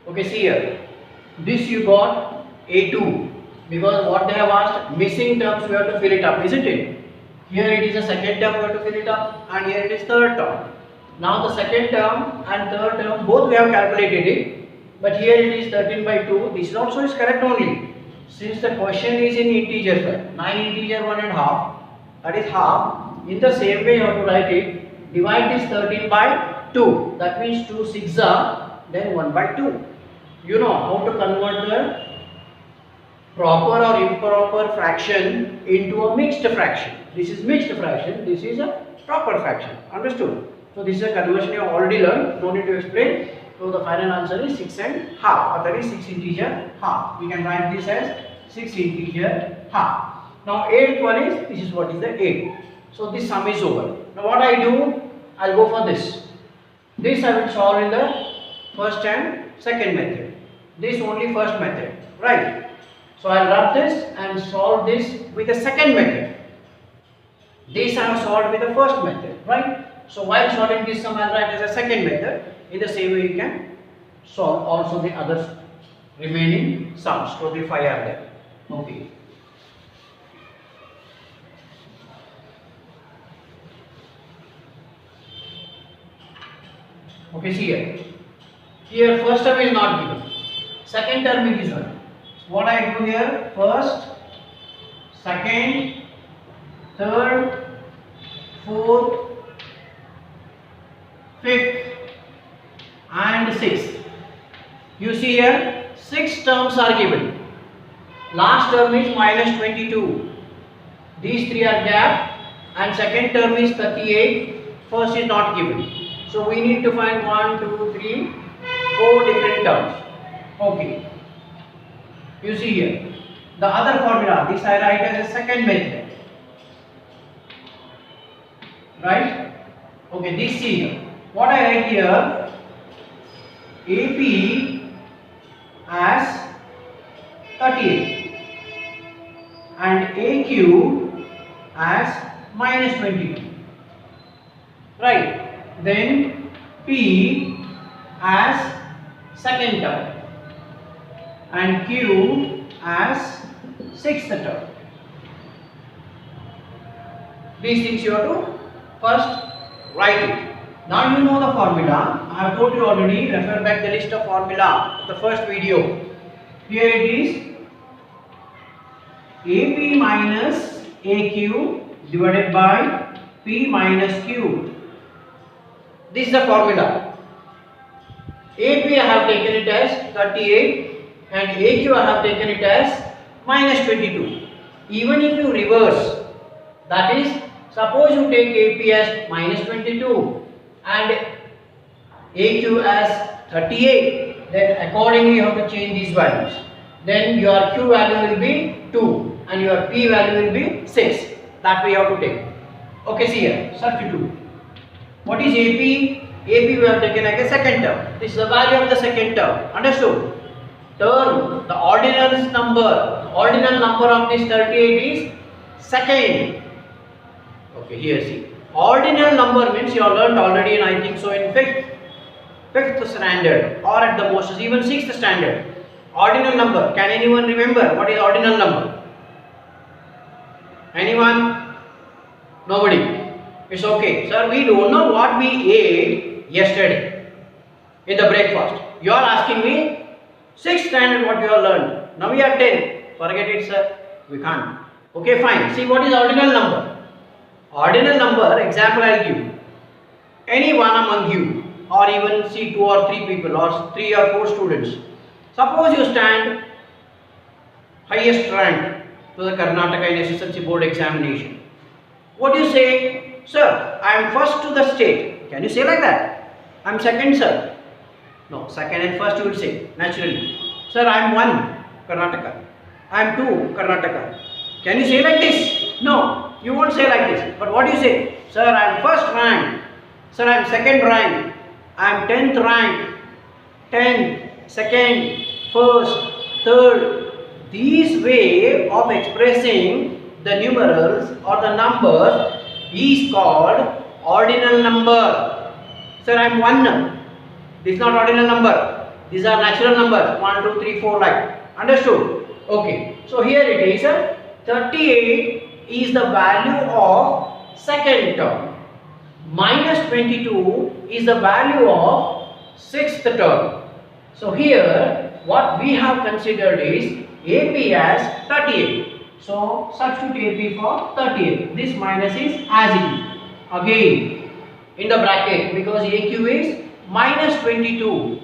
Okay, see here. This you got A2 because what they have asked, missing terms we have to fill it up, isn't it? Here it is a second term we have to fill it up, and here it is third term. Now the second term and third term both we have calculated it, but here it is 13 by 2. This also is correct only. Since the question is in integer form, 9 integer 1 and half, that is half. In the same way you have to write it. Divide this 13 by 2. That means 2 6 are then 1 by 2. You know how to convert the proper or improper fraction into a mixed fraction. This is mixed fraction, this is a proper fraction. Understood? So this is a conversion you have already learned, no need to explain. So the final answer is 6 and half, or that is 6 integer half. We can write this as 6 integer half. Now 8th one is, this is what is the 8. So this sum is over. Now what I do, I'll go for this. This I will solve in the first and second method. This only first method, right? So I'll rub this and solve this with the second method. This I have solved with the first method, right? So while solving this sum, I'll write as a second method. In the same way, you can solve also the other remaining sums. Totally 5 are there. Okay. Okay, see here. Here first term is not given. Second term is given. What I do here? First, second, third, fourth, fifth and sixth. You see here 6 terms are given. Last term is minus 22. These 3 are gap, and second term is 38. First is not given. So we need to find 1, 2, 3, 4 different terms. Okay. You see here the other formula. This I write as a second method. Right? Okay. This here. What I write here, AP as 38 and AQ as minus 22. Right? Then P as second term and Q as sixth term. These things you have to first write it. Now you know the formula. I have told you already. Refer back the list of formula of the first video. Here it is AP minus AQ divided by P minus Q. This is the formula. AP I have taken it as 38 and AQ I have taken it as minus 22. Even if you reverse, that is, suppose you take AP as minus 22 and AQ as 38, then accordingly you have to change these values. Then your Q value will be 2 and your P value will be 6. That way you have to take. Okay, see here, substitute. What is AP? AP we have taken like a second term. This is the value of the second term. Understood? Term, the ordinal number. The ordinal number of this 38 is second. Okay, here see. Ordinal number means you have learned already, and I think so in fifth standard or at the most even 6th standard. Ordinal number. Can anyone remember what is ordinal number? Anyone? Nobody. It's okay. Sir, we don't know what we ate yesterday in the breakfast. You are asking me 6th standard what you have learned. Now we are 10. Forget it, sir. We can't. Okay, fine. See what is ordinal number. Ordinal number, example I will give. Any one among you, or even see 2 or 3 people, or 3 or 4 students. Suppose you stand highest rank to the Karnataka in SSLC board examination. What do you say? Sir, I am first to the state. Can you say like that? I am second, sir. No, second and first you will say, naturally. Sir, I am 1, Karnataka. I am 2, Karnataka. Can you say like this? No. You won't say like this, but what do you say? Sir, I am first rank. Sir, I am second rank. I am 10th rank. 10, second, first, third. This way of expressing the numerals or the numbers is called ordinal number. Sir, I am 1. This is not ordinal number. These are natural numbers, 1, 2, 3, 4 like. Understood? Okay. So here it is, 38 is the value of second term. Minus 22 is the value of sixth term. So here what we have considered is AP as 38. So substitute AP for 38. This minus is as it is. Again in the bracket, because AQ is minus 22.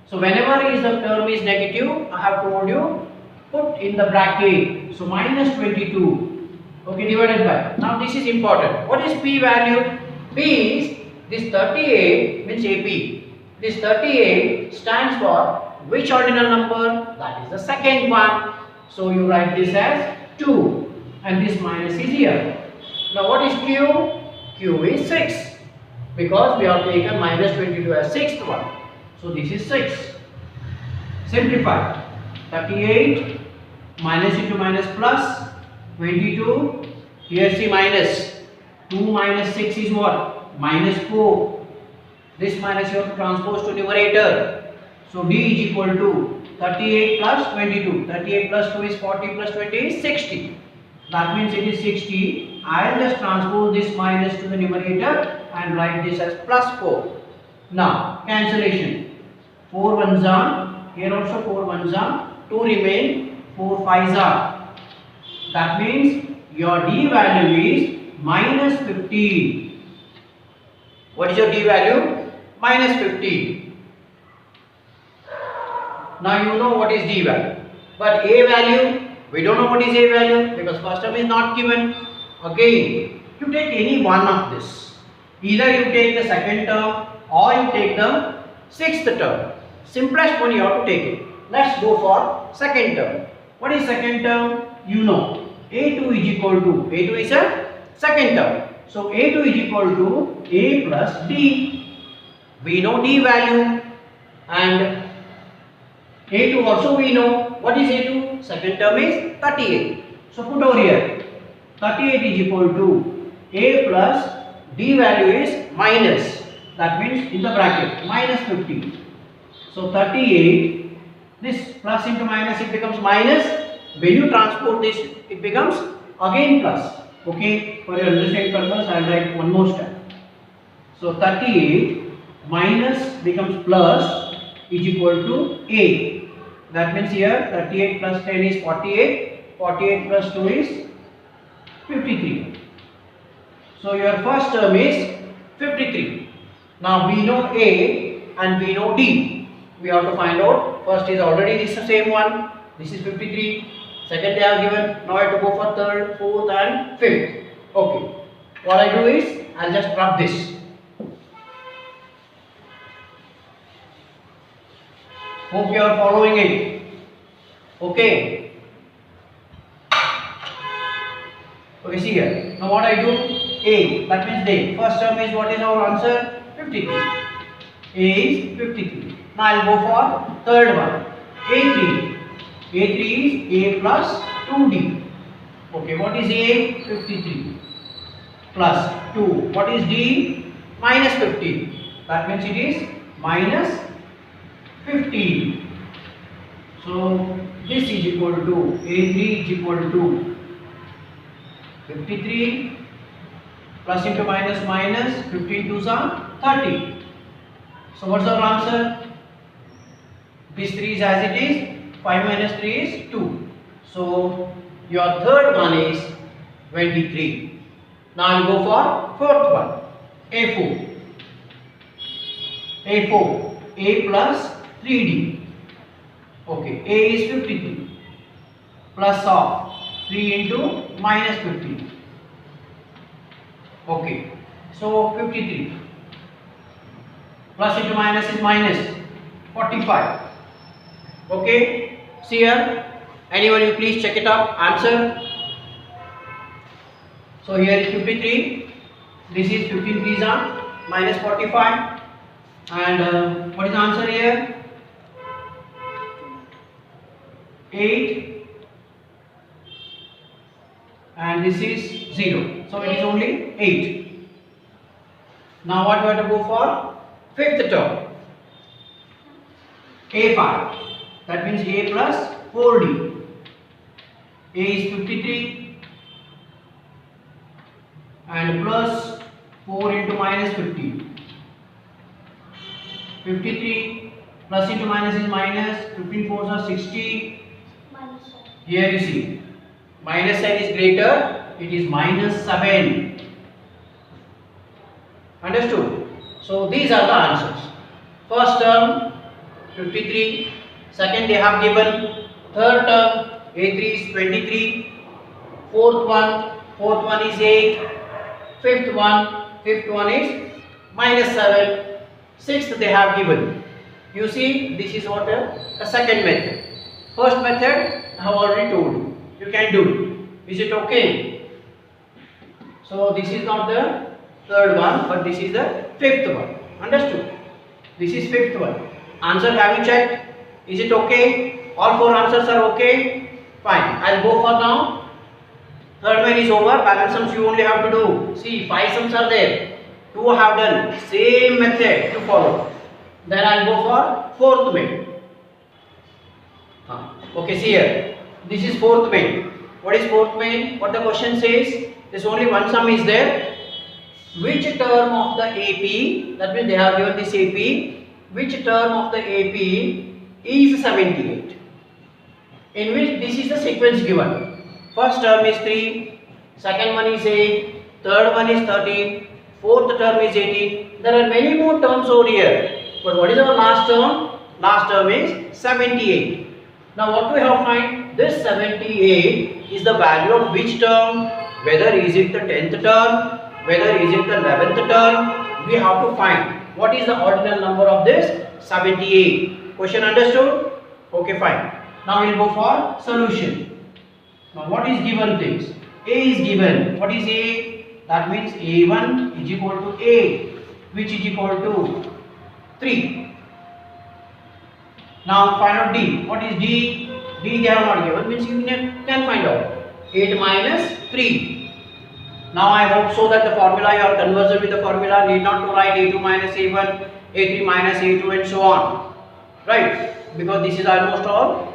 So whenever is the term is negative, I have told you put in the bracket. So minus 22. Okay, divided by. Now this is important. What is P value? P is this 38 means AP. This 38 stands for which ordinal number? That is the second one. So you write this as 2 and this minus is here. Now what is Q? Q is 6 because we have taken minus 22 as sixth one. So this is 6. Simplify. 38 minus into minus plus 22. Here see minus. 2 minus 6 is what? Minus 4. This minus you have to transpose to numerator. So D is equal to 38 plus 22. 38 plus 2 is 40 plus 20 is 60. That means it is 60. I will just transpose this minus to the numerator and write this as plus 4. Now cancellation. 4 ones are, here also 4 ones are, 2 remain, 4 5s are. That means your D value is minus 15. What is your D value? Minus 15. Now you know what is D value. But A value, we don't know what is A value because first term is not given. Again, you take any one of this. Either you take the second term or you take the sixth term. Simplest one you have to take it. Let's go for second term. What is second term? You know. A2 is equal to, A2 is a second term. So A2 is equal to A plus D. We know D value and A2 also we know. What is A2? Second term is 38. So put over here. 38 is equal to A plus D value is minus. That means in the bracket minus 50. So 38, this plus into minus it becomes minus. When you transport this it becomes again plus. Okay, for your understanding purpose I will write one more step. So 38 minus becomes plus is equal to A. That means here 38 plus 10 is 48. 48 plus 2 is 53. So your first term is 53. Now we know A and we know D. We have to find out. First is already this the same one. This is 53. Second they have given. Now I have to go for third, fourth and fifth. Okay. What I do is I will just rub this. Hope you are following it. Okay. Okay, see here. Now what I do? A. That means day. First term is what is our answer? 53. A is 53. Now I will go for third one. A3. A3 is A plus 2D. Okay, what is A? 53. Plus 2. What is D? Minus 15. That means it is minus 15. So this is equal to A3 is equal to 53 plus into minus minus 15 2s are 30. So what's our answer? This 3 is as it is. 5 minus 3 is 2. So your third one is 23. Now I will go for fourth one. A4. A4. A plus 3D. Okay. A is 53. Plus of 3 into minus 15. Okay. So 53. Plus into minus is minus 45. Okay. See here. Anyone you please check it up. Answer. So here is 53. This is 15 3s are minus 45. And what is the answer here? 8. And this is 0. So it is only 8. Now what we have to go for? Fifth term. A5. That means A plus 4D. A is 53 and plus 4 into minus 50. 53 plus into minus is minus. 15 fours are 60. Here you see minus sign is greater. It is minus 7. Understood? So these are the answers. First term 53. Second they have given. Third term A3 is 23. Fourth one is 8. Fifth one is minus 7. Sixth they have given. You see, this is what a second method. First method I have already told you. You can do. Is it okay? So this is not the third one, but this is the fifth one. Understood? This is fifth one. Answer have you checked? Is it okay? All four answers are okay? Fine. I'll go for now. Third one is over. Balance sums you only have to do. See, 5 sums are there. 2 have done. Same method to follow. Then I'll go for fourth main. Okay, see here. This is fourth main. What is fourth main? What the question says? There's only one sum is there. Which term of the AP, that means they have given this AP, which term of the AP is 78? In which this is the sequence given. First term is 3, second one is 8, third one is 13, fourth term is 18. There are many more terms over here. But what is our last term? Last term is 78. Now what do we have to find? This 78 is the value of which term? Whether is it the 10th term? Whether is it the 11th term? We have to find. What is the ordinal number of this? 78. Question understood? Okay, fine. Now we will go for solution. Now what is given things? A is given. What is A? That means A1 is equal to A, which is equal to 3. Now find out D. What is D? D they have not given, means you can find out. 8 minus 3. Now I hope so that the formula, your conversion with the formula, need not to write A2 minus A1, A3 minus A2 and so on. Right? Because this is almost all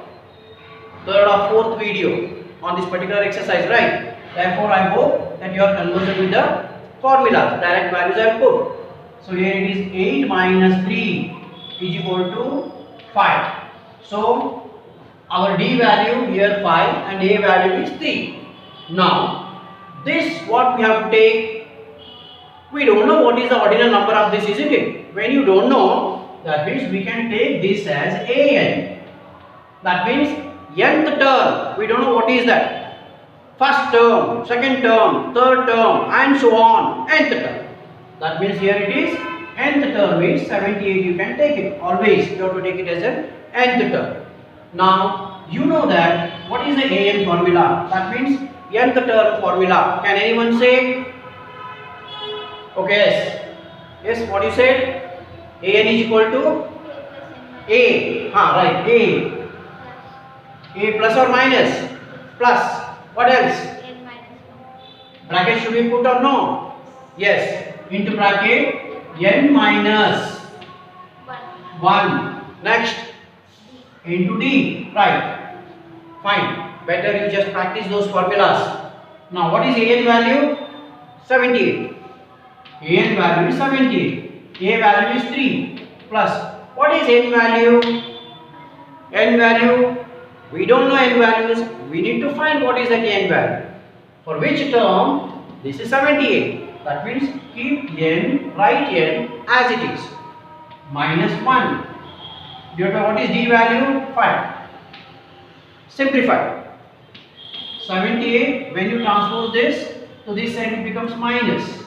third or fourth video on this particular exercise, right? Therefore I hope that your conversion with the formulas, direct values are put. So here it is 8 minus 3 is equal to 5. So our D value here 5 and A value is 3. Now this what we have to take. We don't know what is the ordinal number of this, isn't it? When you don't know, that means we can take this as AN. That means nth term. We don't know what is that. First term, second term, third term and so on. Nth term. That means here it is nth term is 78. You can take it. Always you have to take it as an nth term. Now you know that what is the AN formula? That means nth term formula. Can anyone say? Okay, yes. Yes, what you said? AN is equal to A. Right. A plus or minus? Plus. What else? Bracket should be put or no? Yes. Into bracket n minus 1. Next. Into D. Right. Fine. Better you just practice those formulas. Now what is AN value? 78. AN value is 78. A value is 3. Plus what is N value? N value, we don't know N values. We need to find what is the N value. For which term? This is 78. That means keep N, write N as it is. Minus 1. Due to what is D value? 5. Simplify. 78, when you transpose this to this side, it becomes minus.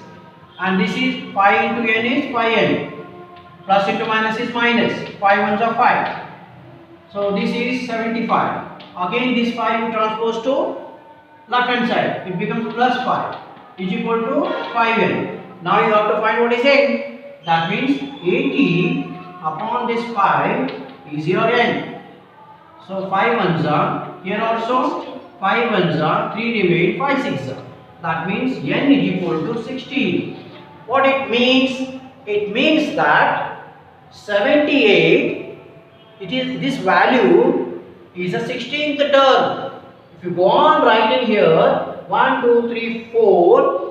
And this is 5 into n is 5n. Plus into minus is minus. 5 ones are 5. So this is 75. Again this 5 you transpose to left hand side. It becomes plus 5 is equal to 5n. Now you have to find what is n. That means 80 upon this 5 is your n. So 5 ones are here also. 5 ones are 3 remain, 5 6 are. That means n is equal to 16. What it means? It means that 78 it is this value is a 16th term. If you go on writing here 1, 2, 3, 4,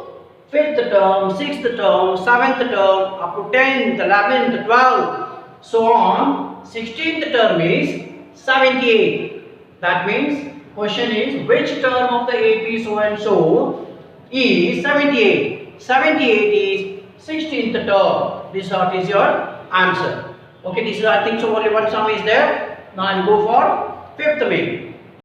5th term, 6th term, 7th term, up to 10th, 11th, 12th, so on. 16th term is 78. That means question is which term of the AP so and so is 78. 78 is 16th term. This is your answer. Okay, this is I think so only one sum is there. Now I'll go for 5th main.